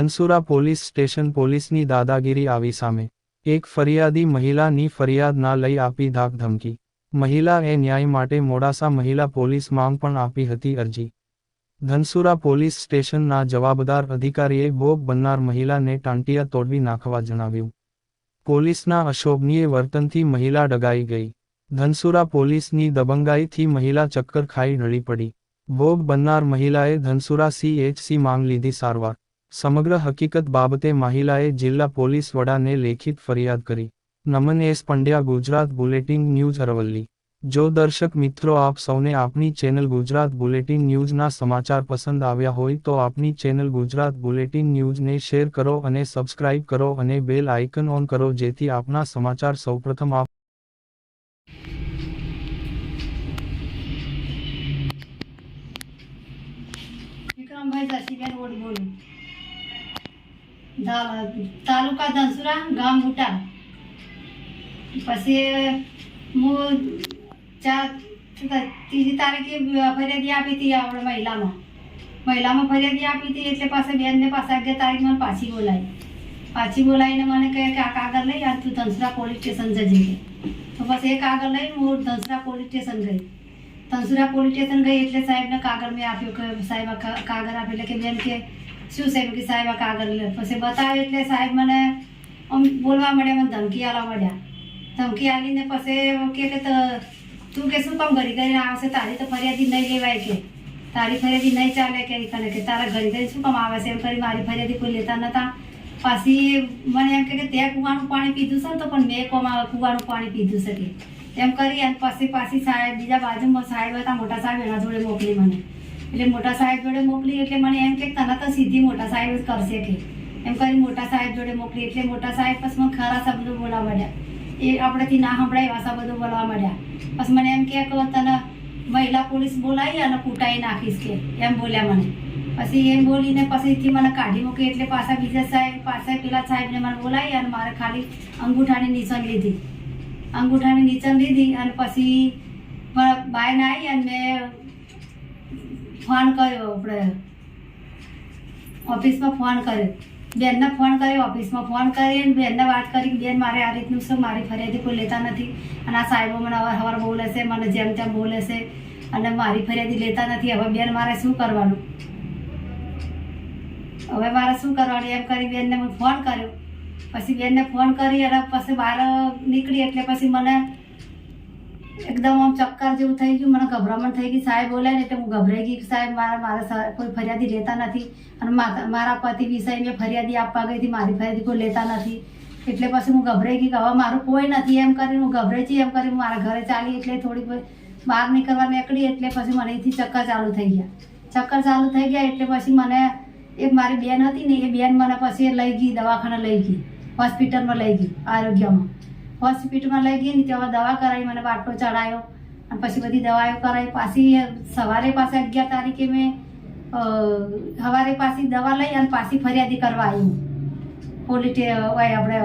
Dhansura police station પોલીસની દાદાગીરી આવી સામે. એક ફરિયાદી મહિલાની ફરિયાદ ના લઈ આપી ધાક ધમકી. મહિલાએ ન્યાય માટે મોડાસા મહિલા પોલીસ માંગ પણ આપી હતી અરજી. ધનસુરા પોલીસ સ્ટેશનના જવાબદાર અધિકારીએ ભોગ બનનાર મહિલાને ટાંટિયા તોડવી નાખવા જણાવ્યું. પોલીસના અશોભનીય વર્તનથી મહિલા ડગાઈ ગઈ. ધનસુરા પોલીસની દબંગાઈથી મહિલા ચક્કર ખાઈ ઢળી પડી. ભોગ બનનાર મહિલાએ ધનસુરા CHC માંગ લીધી સારવાર. સમગ્ર હકીકત બાબતે મહિલાએ જિલ્લા પોલીસ વડાને લેખિત ફરિયાદ કરી. નમન S Pandya, Gujarat bulletin news, Aravalli. જો દર્શક મિત્રો આપ સૌને આપની ચેનલ ગુજરાત બુલેટિન ન્યૂઝના સમાચાર પસંદ આવ્યા હોય તો આપની ચેનલ ગુજરાત બુલેટિન ન્યૂઝને શેર કરો અને સબસ્ક્રાઇબ કરો અને બેલ આઇકન ઓન કરો જેથી આપના સમાચાર સૌપ્રથમ આપ વિક્રમભાઈ જસીબેન ઓડ બોલું. તાલુકા ધનસુરા, ગામ બુટા. પછી હું ત્રીજી તારીખે ફરિયાદી આપી હતી આપણે મહિલામાં ફરિયાદી આપી હતી એટલે પાછા બેનને પાછા 11 તારીખ મને પાછી બોલાવીને મને કહે કે આ કાગળ લઈ આ તું ધનસુરા પોલીસ સ્ટેશન જજે. તો પછી એ કાગળ લઈને હું ધનસુરા પોલીસ સ્ટેશન ગઈ. ધનસુરા પોલીસ સ્ટેશન ગઈ એટલે સાહેબને કાગળ મેં આપ્યો કે સાહેબ કાગળ આપે એટલે કે બેન કે શું સાહેબ કે સાહેબ આ કાગળ લે. પછી બતાવે એટલે સાહેબ મને આમ બોલવા માંડ્યા, મને ધમકી આલવા માંડ્યા. ધમકી આલીને પછી કે તું કે શું કામ ઘડી કરીને આવશે, તારી તો ફરિયાદી નહીં લેવાય, કે તારી ફરિયાદી નહીં ચાલે કે તારા ઘડી કરીને શું કામ આવે છે એમ કરી મારી ફરિયાદી કોઈ લેતા નહોતા. પાછી મને એમ કે તે કૂવાનું પાણી પીધું છે ને તો પણ મેં કૂવાનું પાણી પીધું છે કે એમ કરી અને પાછી સાહેબ બીજા બાજુમાં સાહેબ હતા, મોટા સાહેબ, એના જોડે મોકલી મને. એટલે મોટા સાહેબ જોડે મોકલી એટલે મને એમ કે તને તો સીધી મોટા સાહેબ જ કરશે કે એમ કરી મોટા સાહેબ જોડે મોકલી. એટલે મોટા સાહેબ પછી મને ખરા શબ્દો બોલવા માંડ્યા, એ આપણેથી ના સંભળાય એવા શબ્દો બોલવા માંડ્યા. પછી મને એમ કે તને મહિલા પોલીસ બોલાવી અને કૂટાઈ નાખીશ કે એમ બોલ્યા મને. પછી એમ બોલીને પછીથી મને કાઢી મૂકી. એટલે પાછા બીજા સાહેબ પેલા સાહેબને મને બોલાવી અને મારે ખાલી અંગૂઠાની નિશાન લીધી. અંગૂઠાની નીચે લીધી અને પછી બાયને આવી અને મેં ફોન કર્યો, આપણે ઓફિસમાં ફોન કર્યો, બેનને ફોન કર્યો, ઓફિસમાં ફોન કરીને બેનને વાત કરી કે બેન મારે આ રીતનું છે, મારી ફરિયાદી કોઈ લેતા નથી અને આ સાહેબો મને અવારનવાર બોલે છે, મને જેમ તેમ બોલે છે અને મારી ફરિયાદી લેતા નથી. હવે બેન મારે શું કરવાનું, એમ કરી બેનને મેં ફોન કર્યો. પછી બેનને ફોન કરી અને પછી બહાર નીકળી એટલે પછી મને એકદમ આમ ચક્કર જેવું થઈ ગયું, મને ગભરામણ થઈ ગઈ. સાહેબ બોલ્યા ને એટલે હું ગભરાઈ ગઈ. સાહેબ મારા કોઈ ફરિયાદી લેતા નથી અને મારા પતિ વિષય મેં ફરિયાદી આપવા ગઈ હતી, મારી ફરિયાદી કોઈ લેતા નથી. એટલે પછી હું ગભરાઈ ગઈ કે હવે મારું કોઈ નથી એમ કરીને હું ગભરાઈ ગઈ. એમ કરીને મારા ઘરે ચાલી એટલે થોડીક બહાર નીકળવા નીકળી એટલે પછી મને અહીંથી ચક્કર ચાલુ થઈ ગયા. એટલે પછી મને એક મારી બેન હતી ને, એ બેન મને પછી લઈ ગઈ, દવાખાને લઈ ગઈ, હોસ્પિટલમાં લઈ ગઈ, આરોગ્યમાં હોસ્પિટલમાં લઈ ગઈ ને ત્યાં દવા કરાવી, મને બાટલો ચડાયો અને પછી બધી દવાઓ કરાવી. પાછી સવારે 11 તારીખે મેં સવારે પાછી દવા લઈ અને પાછી ફરિયાદી કરવા આવી પોલીસ આપણે